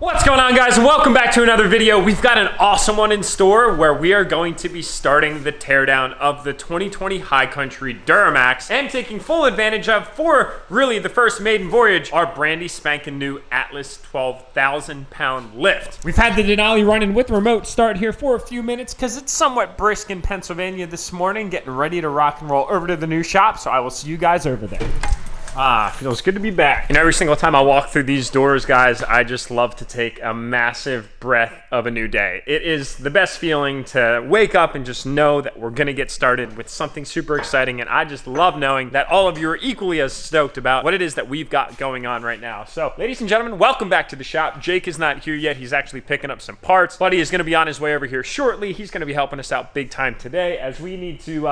What's going on, guys? Welcome back to another video. We've got an awesome one in store where we are going to be starting the teardown of the 2020 High Country DURTYMAX and taking full advantage of, for really the first maiden voyage, our brandy spanking new Atlas 12,000 pound lift. We've had the Denali running with remote start here for a few minutes because it's somewhat brisk in Pennsylvania this morning, getting ready to rock and roll over to the new shop. So I will see you guys over there. Feels good to be back. And every single time I walk through these doors, guys, I just love to take a massive breath of a new day. It is the best feeling to wake up and just know that we're gonna get started with something super exciting. And I just love knowing that all of you are equally as stoked about what it is that we've got going on right now. So, ladies and gentlemen, welcome back to the shop. Jake is not here yet. He's actually picking up some parts. Buddy is gonna be on his way over here shortly. He's gonna be helping us out big time today as we need to,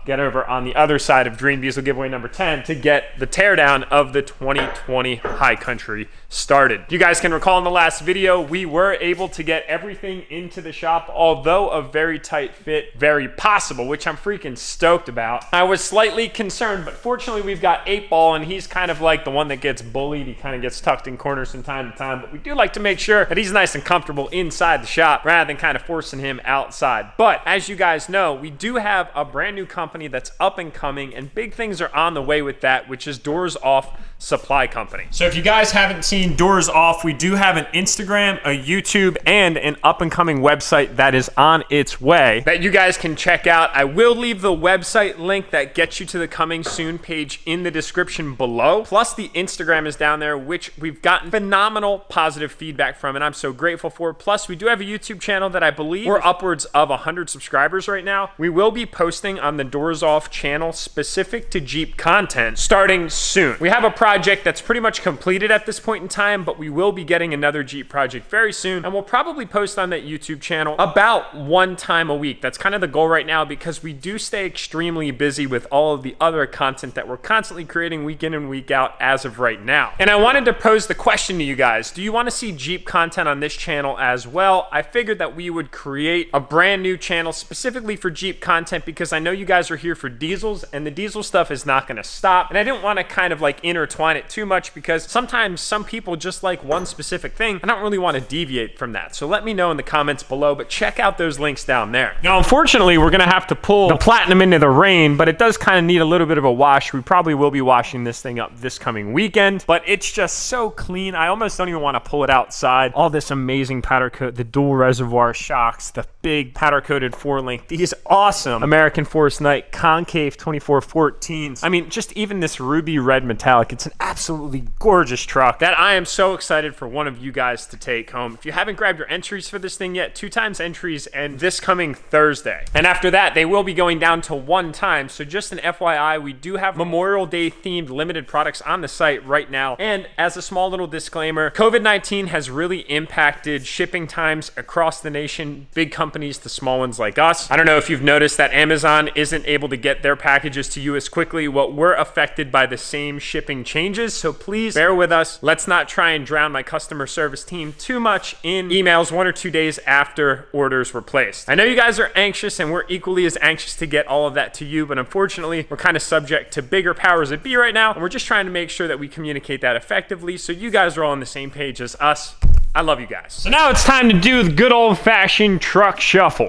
get over on the other side of Dream Diesel giveaway number 10 to get the teardown of the 2020 High Country started. You guys can recall in the last video, we were able to get everything into the shop, although a very tight fit, very possible, which I'm freaking stoked about. I was slightly concerned, but fortunately we've got 8-Ball, and he's kind of like the one that gets bullied. He kind of gets tucked in corners from time to time, but we do like to make sure that he's nice and comfortable inside the shop rather than kind of forcing him outside. But as you guys know, we do have a brand new company that's up and coming, and big things are on the way with that, which is Doors Off Supply Company. So if you guys haven't seen Doors Off, we do have an Instagram, a YouTube, and an up and coming website that is on its way that you guys can check out. I will leave the website link that gets you to the coming soon page in the description below. Plus the Instagram is down there, which we've gotten phenomenal positive feedback from, and I'm so grateful for. Plus we do have a YouTube channel that I believe we're upwards of 100 subscribers right now. We will be posting on the Doors Off channel specific to Jeep content starting soon. We have a project that's pretty much completed at this point in time, but we will be getting another Jeep project very soon, and we'll probably post on that YouTube channel about 1 time a week. That's kind of the goal right now because we do stay extremely busy with all of the other content that we're constantly creating week in and week out as of right now. And I wanted to pose the question to you guys, do you want to see Jeep content on this channel as well? I figured that we would create a brand new channel specifically for Jeep content because I know you guys are here for diesels, and the diesel stuff is not going to stop. And I didn't want to kind of like intertwine it too much because sometimes some people just like one specific thing. I don't really want to deviate from that. So let me know in the comments below, but check out those links down there. Now, unfortunately, we're going to have to pull the Platinum into the rain, but it does kind of need a little bit of a wash. We probably will be washing this thing up this coming weekend, but it's just so clean. I almost don't even want to pull it outside. All this amazing powder coat, the dual reservoir shocks, the big powder coated 4-link, these awesome American Forest Night concave 2414s. I mean, just even this ruby red metallic, it's an absolutely gorgeous truck that I am so excited for one of you guys to take home. If you haven't grabbed your entries for this thing yet, 2 times entries and this coming Thursday. And after that, they will be going down to 1 time. So just an FYI, we do have Memorial Day themed limited products on the site right now. And as a small little disclaimer, COVID-19 has really impacted shipping times across the nation, big companies to small ones like us. I don't know if you've noticed that Amazon isn't able to get their packages to you as quickly. Well, we're affected by the same shipping changes, so please bear with us. Let's not try and drown my customer service team too much in emails 1 or 2 days after orders were placed. I know you guys are anxious, and we're equally as anxious to get all of that to you, but unfortunately, we're kind of subject to bigger powers that be right now, and we're just trying to make sure that we communicate that effectively so you guys are all on the same page as us. I love you guys. So now it's time to do the good old-fashioned truck shuffle.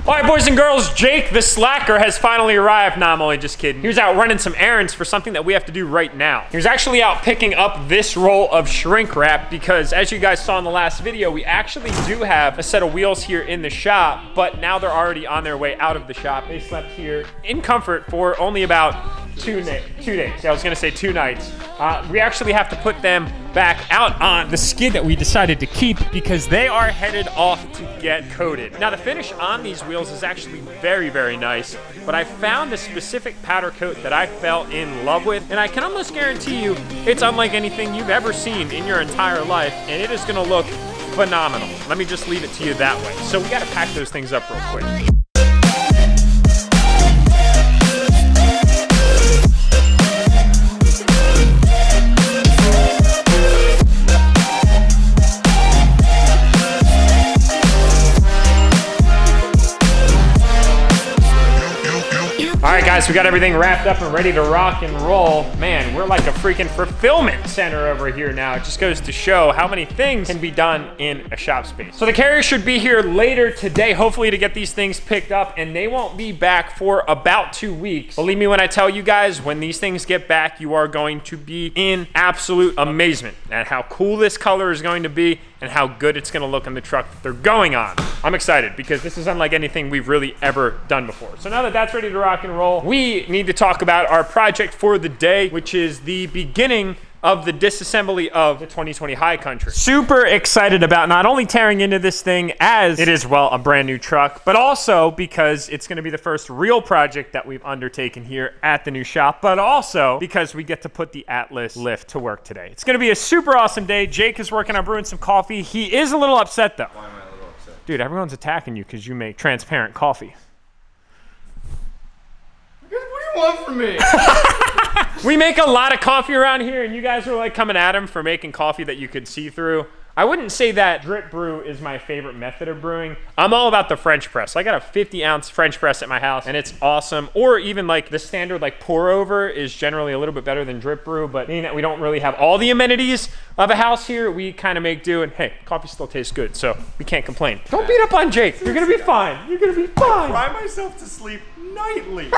All right, boys and girls, Jake the Slacker has finally arrived. Nah, I'm only just kidding. He was out running some errands for something that we have to do right now. He was actually out picking up this roll of shrink wrap because, as you guys saw in the last video, we actually do have a set of wheels here in the shop, but now they're already on their way out of the shop. They slept here in comfort for only about 2 days. Yeah, I was gonna say 2 nights. We actually have to put them back out on the skid that we decided to keep because they are headed off to get coated. Now, the finish on these wheels is actually very, very nice, but I found a specific powder coat that I fell in love with, and I can almost guarantee you it's unlike anything you've ever seen in your entire life, and it is gonna look phenomenal. Let me just leave it to you that way. So we gotta pack those things up real quick. guys, we got everything wrapped up and ready to rock and roll. Man, we're like a freaking fulfillment center over here now. It just goes to show how many things can be done in a shop space. So the carrier should be here later today, hopefully, to get these things picked up, and they won't be back for about 2 weeks. Believe me when I tell you guys, when these things get back, you are going to be in absolute amazement at how cool this color is going to be and how good it's gonna look on the truck that they're going on. I'm excited because this is unlike anything we've really ever done before. So now that that's ready to rock and roll, we need to talk about our project for the day, which is the beginning of the disassembly of the 2020 High Country. Super excited about not only tearing into this thing as it is, well, a brand new truck, but also because it's gonna be the first real project that we've undertaken here at the new shop, but also because we get to put the Atlas lift to work today. It's gonna be a super awesome day. Jake is working on brewing some coffee. He is a little upset though. Why am I a little upset? Dude, everyone's attacking you because you make transparent coffee. What do you want from me? We make a lot of coffee around here, and you guys are like coming at him for making coffee that you could see through. I wouldn't say that drip brew is my favorite method of brewing. I'm all about the French press. I got a 50-ounce French press at my house, and it's awesome. Or even like the standard like pour over is generally a little bit better than drip brew, but being that we don't really have all the amenities of a house here, we kind of make do, and hey, coffee still tastes good, so we can't complain. Don't beat up on Jake. You're gonna be fine. You're gonna be fine. I cry myself to sleep nightly.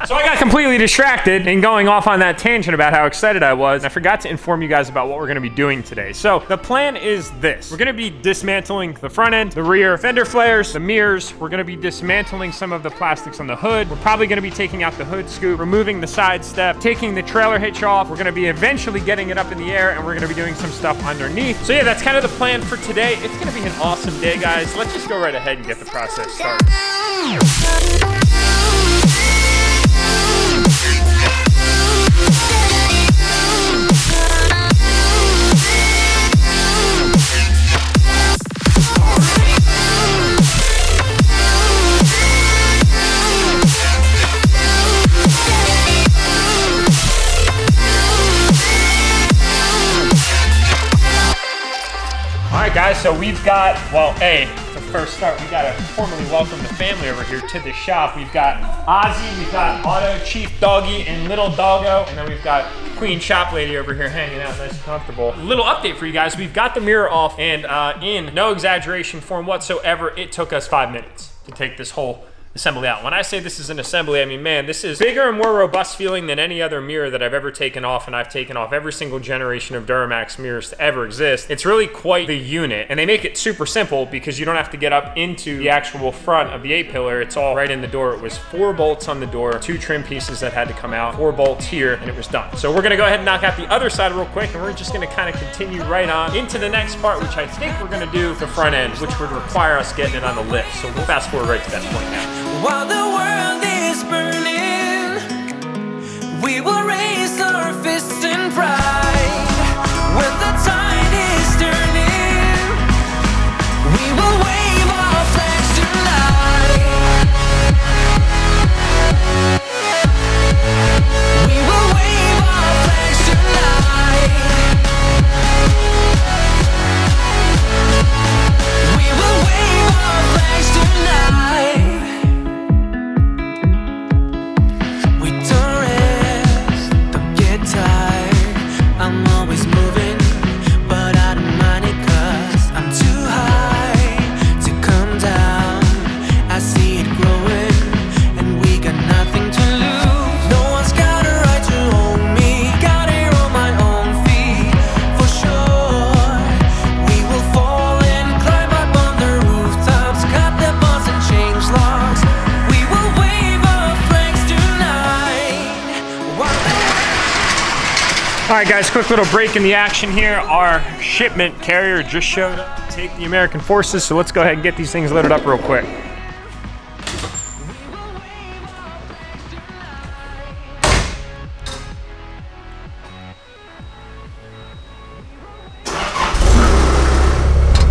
So I got completely distracted and going off on that tangent about how excited I was. And I forgot to inform you guys about what we're gonna be doing today. So the plan is this. We're gonna be dismantling the front end, the rear fender flares, the mirrors. We're gonna be dismantling some of the plastics on the hood. We're probably gonna be taking out the hood scoop, removing the side step, taking the trailer hitch off. We're gonna be eventually getting it up in the air, and we're gonna be doing some stuff underneath. So yeah, that's kind of the plan for today. It's gonna be an awesome day, guys. Let's just go right ahead and get the process started. All right, guys, so we've got, well, to first start, we gotta formally welcome the family over here to the shop. We've got Ozzy, we've got Otto, Chief Doggy, and Little Doggo, and then we've got Queen Shop Lady over here hanging out nice and comfortable. Little update for you guys, we've got the mirror off, and in no exaggeration form whatsoever, it took us 5 minutes to take this whole assembly out. When I say this is an assembly, I mean, man, this is bigger and more robust feeling than any other mirror that I've ever taken off, and I've taken off every single generation of DURTYMAX mirrors to ever exist. It's really quite the unit, and they make it super simple because you don't have to get up into the actual front of the A-pillar. It's all right in the door. It was 4 bolts on the door, 2 trim pieces that had to come out, 4 bolts here, and it was done. So we're gonna go ahead and knock out the other side real quick, and we're just gonna kind of continue right on into the next part, which I think we're gonna do the front end, which would require us getting it on the lift. So we'll fast forward right to that point now. While the world is burning, we will raise our fists in pride. When the tide is turning, we will wave our flags tonight. We will wave our flags tonight. We will wave our flags tonight. I'm always moving, but I don't mind it 'cause I'm too high to come down. I see it growing, and we got nothing to lose. No one's got a right to own me. Got here on my own feet, for sure. We will fall and climb up on the rooftops, cut the bonds and change locks. We will wave our flags tonight. All right, guys, quick little break in the action here. Our shipment carrier just showed up to take the American forces, so let's go ahead and get these things loaded up real quick.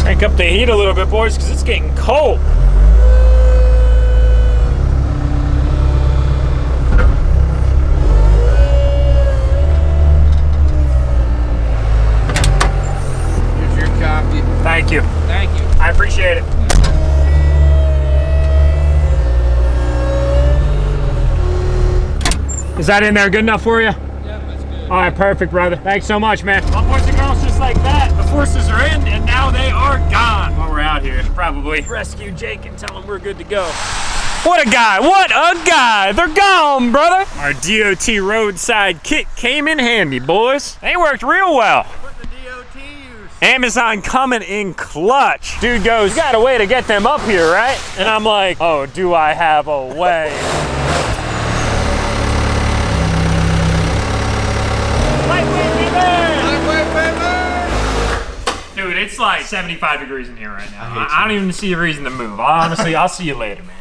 Crank up the heat a little bit, boys, because it's getting cold. Thank you. Thank you. I appreciate it. Is that in there good enough for you? Yeah, that's good. All right, perfect, brother. Thanks so much, man. Well, boys and girls, just like that, the forces are in, and now they are gone. While we're out here, probably rescue Jake and tell him we're good to go. What a guy, what a guy. They're gone, brother. Our DOT roadside kit came in handy, boys. They worked real well. What the DOT use? Amazon coming in clutch. Dude goes, you got a way to get them up here, right? And I'm like, oh, do I have a way? Dude, it's like 75 degrees in here right now. I don't even see a reason to move. Honestly, I'll see you later, man.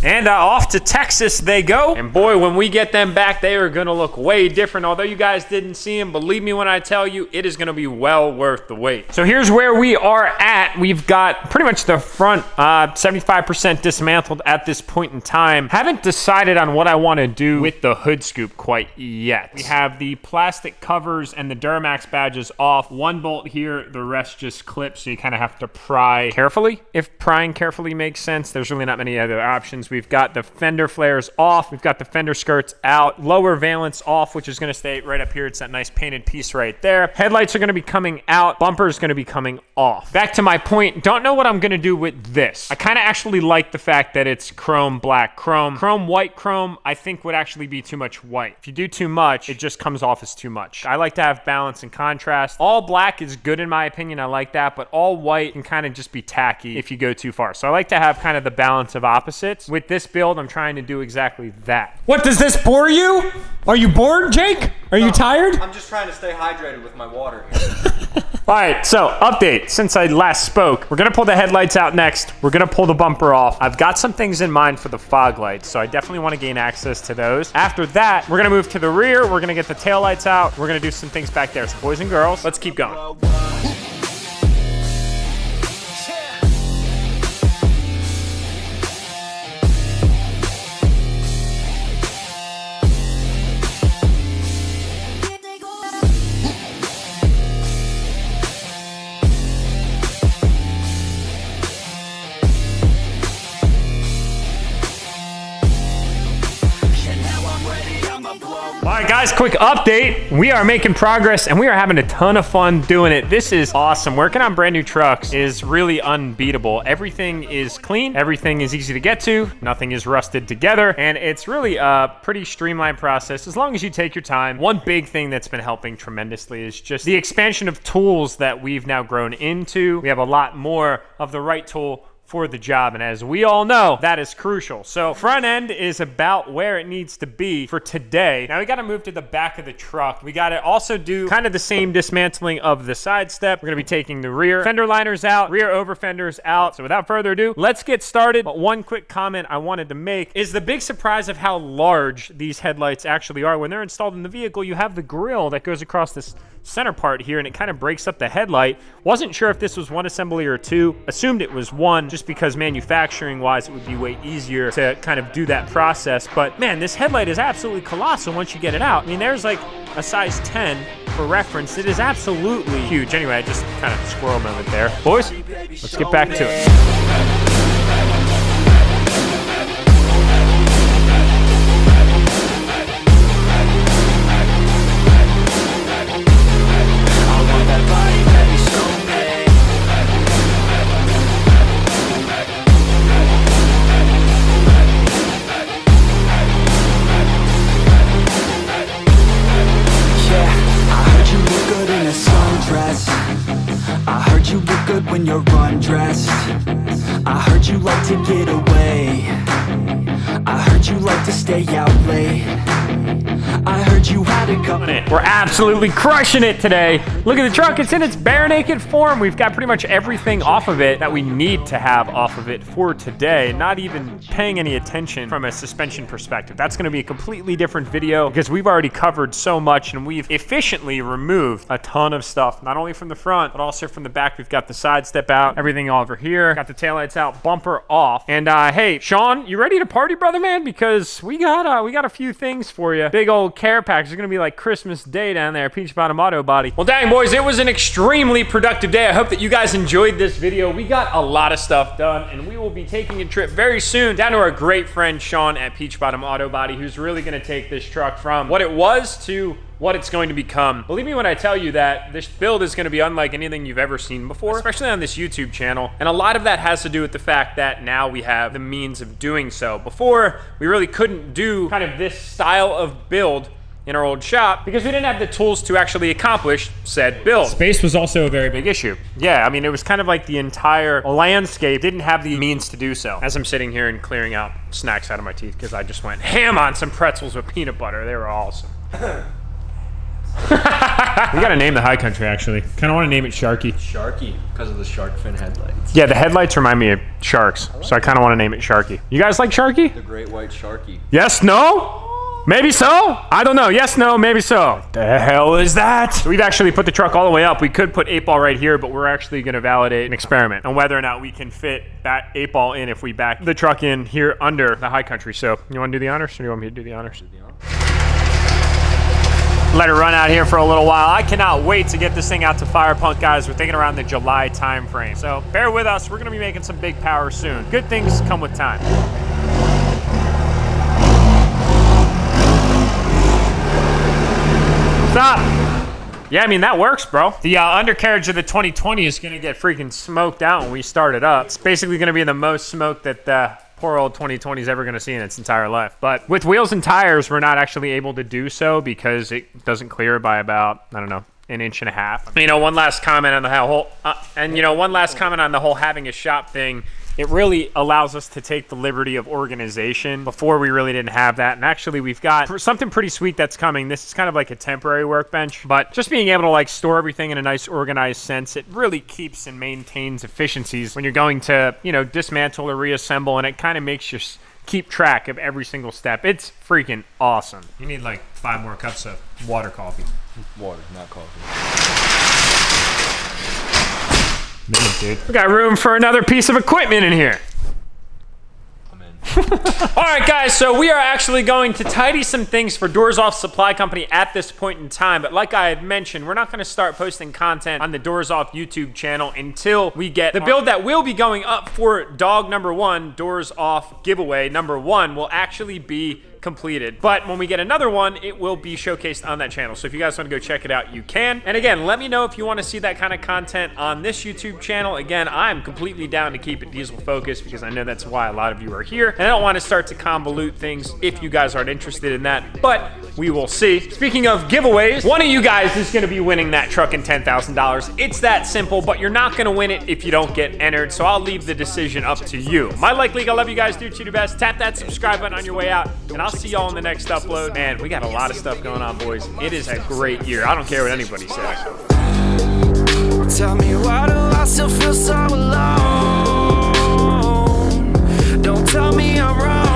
And off to Texas they go. And boy, when we get them back, they are gonna look way different. Although you guys didn't see them, believe me when I tell you, it is gonna be well worth the wait. So here's where we are at. We've got pretty much the front 75% dismantled at this point in time. Haven't decided on what I wanna do with the hood scoop quite yet. We have the plastic covers and the DURTYMAX badges off. One bolt here, the rest just clips, so you kind of have to pry carefully. If prying carefully makes sense, there's really not many other options. We've got the fender flares off. We've got the fender skirts out. Lower valence off, which is going to stay right up here. It's that nice painted piece right there. Headlights are going to be coming out. Bumper is going to be coming off. Back to my point, don't know what I'm going to do with this. I kind of actually like the fact that it's chrome, black, chrome. Chrome, white, chrome, I think would actually be too much white. If you do too much, it just comes off as too much. I like to have balance and contrast. All black is good in my opinion. I like that, but all white can kind of just be tacky if you go too far. So I like to have kind of the balance of opposites. With this build, I'm trying to do exactly that. What, does this bore you? Are you bored, Jake? Are you tired? I'm just trying to stay hydrated with my water here. All right, so update. Since I last spoke, we're gonna pull the headlights out next. We're gonna pull the bumper off. I've got some things in mind for the fog lights, so I definitely wanna gain access to those. After that, we're gonna move to the rear. We're gonna get the tail lights out. We're gonna do some things back there. So boys and girls, let's keep going. All right, guys, quick update. We are making progress and we are having a ton of fun doing it. This is awesome. Working on brand new trucks is really unbeatable. Everything is clean. Everything is easy to get to. Nothing is rusted together. And it's really a pretty streamlined process as long as you take your time. One big thing that's been helping tremendously is just the expansion of tools that we've now grown into. We have a lot more of the right tool for the job, and as we all know, that is crucial. So front end is about where it needs to be for today. Now we got to move to the back of the truck. We got to also do kind of the same dismantling of the side step. We're going to be taking the rear fender liners out, rear over fenders out. So without further ado, let's get started. But one quick comment I wanted to make is the big surprise of how large these headlights actually are. When they're installed in the vehicle, you have the grille that goes across this center part here, and it kind of breaks up the headlight. Wasn't sure if this was one assembly or two. Assumed it was one, just because manufacturing wise it would be way easier to kind of do that process. But man, this headlight is absolutely colossal once you get it out. I mean, there's like a size 10 for reference. It is absolutely huge. Anyway, I just kind of squirrel moment there. Boys, let's get back to it. I heard you look good when you're undressed. I heard you like to get away. I heard you like to stay out late. I heard you had a couple. We're absolutely crushing it today. Look at the truck, it's in its bare naked form. We've got pretty much everything off of it that we need to have off of it for today. Not even paying any attention from a suspension perspective. That's gonna be a completely different video because we've already covered so much and we've efficiently removed a ton of stuff, not only from the front, but also from the back. We've got the side step out, everything over here. Got the taillights out, bumper off. And hey, Sean, you ready to party, brother man? because we got a few things for you. Big old care package. It's gonna be like Christmas Day down there at Peach Bottom Auto Body. Well, dang boys, it was an extremely productive day. I hope that you guys enjoyed this video. We got a lot of stuff done, and we will be taking a trip very soon down to our great friend Sean at Peach Bottom Auto Body, who's really gonna take this truck from what it was to what it's going to become. Believe me when I tell you that this build is going to be unlike anything you've ever seen before, especially on this YouTube channel. And a lot of that has to do with the fact that now we have the means of doing so. Before, we really couldn't do kind of this style of build in our old shop because we didn't have the tools to actually accomplish said build. Space was also a very big issue. Yeah, I mean, it was kind of like the entire landscape didn't have the means to do so. As I'm sitting here and clearing out snacks out of my teeth because I just went ham on some pretzels with peanut butter. They were awesome. We gotta name the high country actually. Kind of want to name it Sharky. Sharky, because of the shark fin headlights. Yeah, the headlights remind me of sharks, so I kind of want to name it Sharky. You guys like Sharky? The great white Sharky. Yes, no? Maybe so? I don't know. Yes, no, maybe so. What the hell is that? So we've actually put the truck all the way up. We could put 8-ball right here, but we're actually gonna validate an experiment on whether or not we can fit that 8-ball in if we back the truck in here under the high country. So you want to do the honors, or do you want me to do the honors? Let it run out here for a little while. I cannot wait to get this thing out to Fire Punk, guys. We're thinking around the July time frame. So bear with us. We're gonna be making some big power soon. Good things come with time. Stop. Yeah, I mean, that works, bro. The undercarriage of the 2020 is gonna get freaking smoked out when we start it up. It's basically gonna be the most smoke that poor old 2020 is ever going to see in its entire life. But with wheels and tires, we're not actually able to do so because it doesn't clear by about, I don't know, an inch and a half. You know, one last comment on the whole, having a shop thing. It really allows us to take the liberty of organization. Before, we really didn't have that. And actually, we've got something pretty sweet that's coming. This is kind of like a temporary workbench, but just being able to like store everything in a nice organized sense, it really keeps and maintains efficiencies when you're going to, you know, dismantle or reassemble, and it kind of makes you keep track of every single step. It's freaking awesome. You need like 5 more cups of water coffee. Water, not coffee. Man, dude. We got room for another piece of equipment in here. I'm in. All right, guys, so we are actually going to tidy some things for Doors Off Supply Company at this point in time. But like I had mentioned, we're not going to start posting content on the Doors Off YouTube channel until we get the build that will be going up for dog number 1, Doors Off giveaway number 1 will actually be completed. But when we get another one, it will be showcased on that channel. So if you guys want to go check it out, you can. And again, let me know if you want to see that kind of content on this YouTube channel. Again, I'm completely down to keep it diesel focused because I know that's why a lot of you are here. And I don't want to start to convolute things if you guys aren't interested in that, but we will see. Speaking of giveaways, one of you guys is going to be winning that truck and $10,000. It's that simple, but you're not going to win it if you don't get entered. So I'll leave the decision up to you. My Like League, I love you guys. Do what you do best. Tap that subscribe button on your way out, and I'll see y'all in the next upload. Man, we got a lot of stuff going on, boys. It is a great year. I don't care what anybody says. Tell me, why do I still feel so alone? Don't tell me I'm wrong.